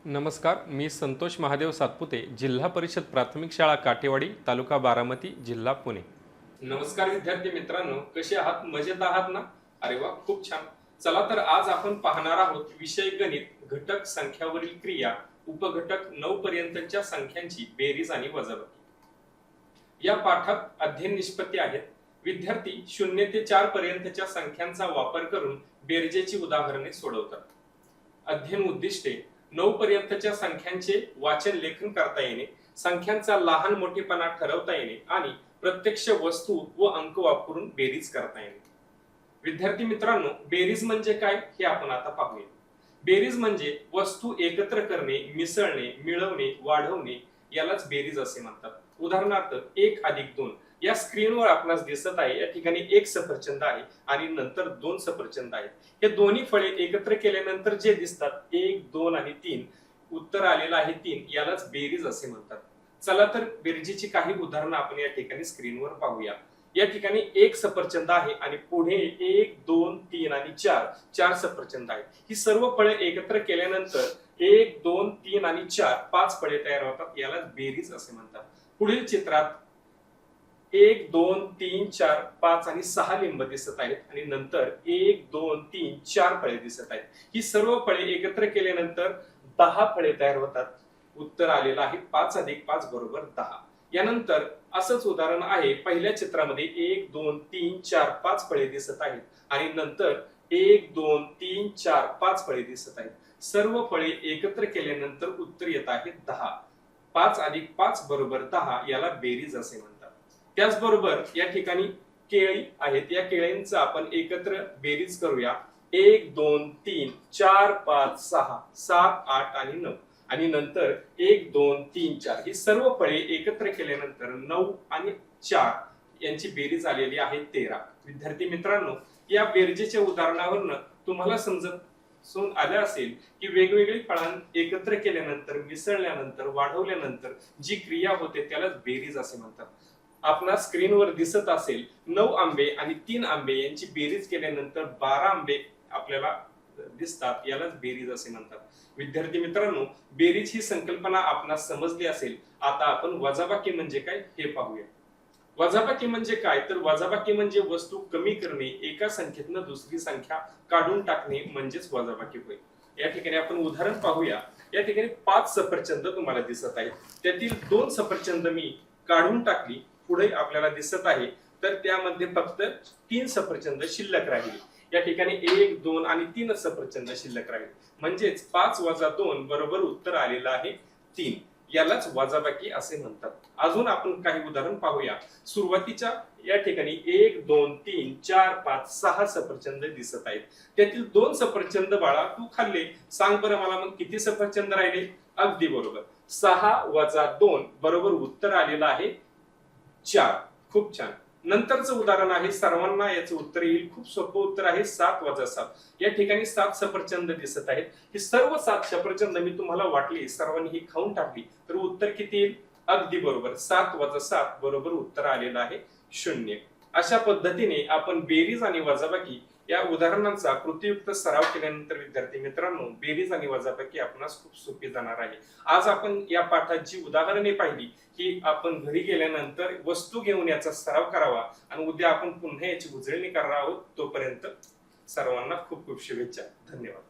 नमस्कार, मी संतोष महादेव सातपुते, जिल्हा परिषद प्राथमिक शाळा काटेवाडी, तालुका बारामती, जिल्हा पुणे। नमस्कार विद्यार्थी मित्रांनो, कसे आहात? मजेत आहात ना? अरे वा, खूप छान। चला तर आज आपण पाहणार आहोत विषय गणित, घटक संख्यावरील क्रिया, उपघटक 9 पर्यंतच्या संख्यांची बेरीज आणि वजाबाकी। या पाठात अध्ययन निष्पत्ती आहेत। विद्यार्थी 0 ते 4 पर्यंतच्या संख्यांचा वापर करून बेरजेची उदाहरणे सोडवतात। अध्ययन उद्दिष्टे: 9 पर्यंतच्या संख्यांचे वाचन लेखन करता येणे, संख्यांचा लहान मोठेपणा ठरवता येणे आणि प्रत्यक्ष वस्तू व अंक वापरून बेरीज करता येणे। विद्यार्थी मित्रांनो, बेरीज म्हणजे काय हे आपण आता पाहूया। बेरीज म्हणजे वस्तू एकत्र करणे, मिसळणे, मिळवणे, वाढवणे यालाच बेरीज असे म्हणतात। उदाहरणार्थ 1 अधिक 2 या स्क्रीनवर आपणास दिसत आहे। या ठिकाणी एक सफरचंद आहे आणि नंतर 2 सफरचंद आहेत। हे दोन्ही फळे एकत्र केल्यानंतर जे दिसतात 1, 2 आणि 3, उत्तर आलेलं आहे 3, यालाच बेरीज असे म्हणतात। चला तर बेरजेची काही उदाहरणं आपण या ठिकाणी स्क्रीनवर पाहूया। या ठिकाणी एक सफरचंद आहे आणि पुढे 1, 2, 3 आणि 4 सफरचंद आहेत। ही सर्व फळे एकत्र केल्यानंतर 1, 2, 3 आणि 4 5 फळे तयार होतात, यालाच बेरीज असे म्हणतात। पुढील चित्रात 1, 2, 3, 4, 5 आणि 6 लिंब दिसत आहेत आणि नंतर 1, 2, 3, 4 फळे दिसत आहेत। ही सर्व फळे एकत्र केल्यानंतर 10 फळे तयार होतात। उत्तर आलेलं आहे 5 अधिक 5 बरोबर 10। यानंतर असंच उदाहरण आहे। पहिल्या चित्रामध्ये 1, 2, 3, 4, 5 फळे दिसत आहेत आणि नंतर 1, 2, 3, 4, 5 फळे दिसत आहेत। सर्व फळे एकत्र केल्यानंतर उत्तर येत आहे 10। 5 अधिक 5 बरोबर 10, याला बेरीज असे म्हणतात। त्याचबरोबर या ठिकाणी केळी आहेत। या केळ्यांचं आपण एकत्र बेरीज करूया। 1, 2, 3, 4, 5, 6, 7, 8 आणि 9 आणि नंतर 1, 2, 3, 4 ही सर्व फळे एकत्र केल्यानंतर 9 आणि 4 यांची बेरीज आलेली आहे 13। विद्यार्थी मित्रांनो, या बेरजेच्या उदाहरणावरून तुम्हाला समजून आले असेल की वेगवेगळी फळां एकत्र केल्यानंतर, मिसळल्यानंतर, वाढवल्यानंतर जी क्रिया होते त्यालाच बेरीज असे म्हणतात। आपल्या स्क्रीनवर दिसत असेल 9 आंबे आणि 3 आंबे यांची बेरीज केल्यानंतर 12 आंबे आपल्याला दिसतात, यालाच बेरीज असे म्हणतात। विद्यार्थी मित्रांनो, बेरीज ही संकल्पना आपणास समजली असेल। आता आपण वजाबाकी म्हणजे काय हे पाहूया। वजाबाकी म्हणजे काय तर वजाबाकी म्हणजे वस्तू कमी करणे, एका संख्येतून दुसरी संख्या काढून टाकणे म्हणजेच वजाबाकी होय। या ठिकाणी आपण उदाहरण पाहूया। या ठिकाणी 5 सफरचंद तुम्हाला दिसत आहेत, त्यातील 2 सफरचंद मी काढून टाकली, पुढे आपल्याला दिसत आहे तर त्यामध्ये फक्त 3 सफरचंद शिल्लक राहिले। या ठिकाणी 1, 2 आणि 3 सफरचंद शिल्लक राहिले, म्हणजेच 5 वजा 2 बरोबर उत्तर आलेलं आहे 3, यालाच वजाबाकी असे म्हणतात। अजून आपण काही उदाहरण पाहूया। सुरुवातीच्या या ठिकाणी 1, 2, 3, 4, 5, 6 सफरचंद दिसत आहेत, त्यातील 2 सफरचंद बाळा तू खाल्ले, सांग बरं मला मग किती सफरचंद राहिले? अगदी बरोबर, 6 वजा 2 बरोबर उत्तर आलेलं आहे 4। खूप छान। नंतरचं उदाहरण आहे, सर्वांना याचं उत्तर येईल, खूप सोपं उत्तर आहे 7 वजा 7। या ठिकाणी 7 सफरचंद दिसत आहेत। ही सर्व 7 सफरचंद मी तुम्हाला वाटली, सर्वांनी ही खाऊन टाकली तर उत्तर किती येईल? अगदी बरोबर, 7 वजा 7 बरोबर उत्तर आलेलं आहे 0। अशा पद्धतीने आपण बेरीज आणि वजाबाकी या उदाहरणांचा कृतीयुक्त सराव केल्यानंतर विद्यार्थी मित्रांनो, बेरीज आणि वजाबाकी आपणास खूप सोपी जाणार आहे। आज आपण या पाठात जी उदाहरणे पाहिली ही आपण घरी गेल्यानंतर वस्तू घेऊन याचा सराव करावा आणि उद्या आपण पुन्हा याची उजळणी करणार आहोत। तोपर्यंत सर्वांना खूप खूप शुभेच्छा। धन्यवाद।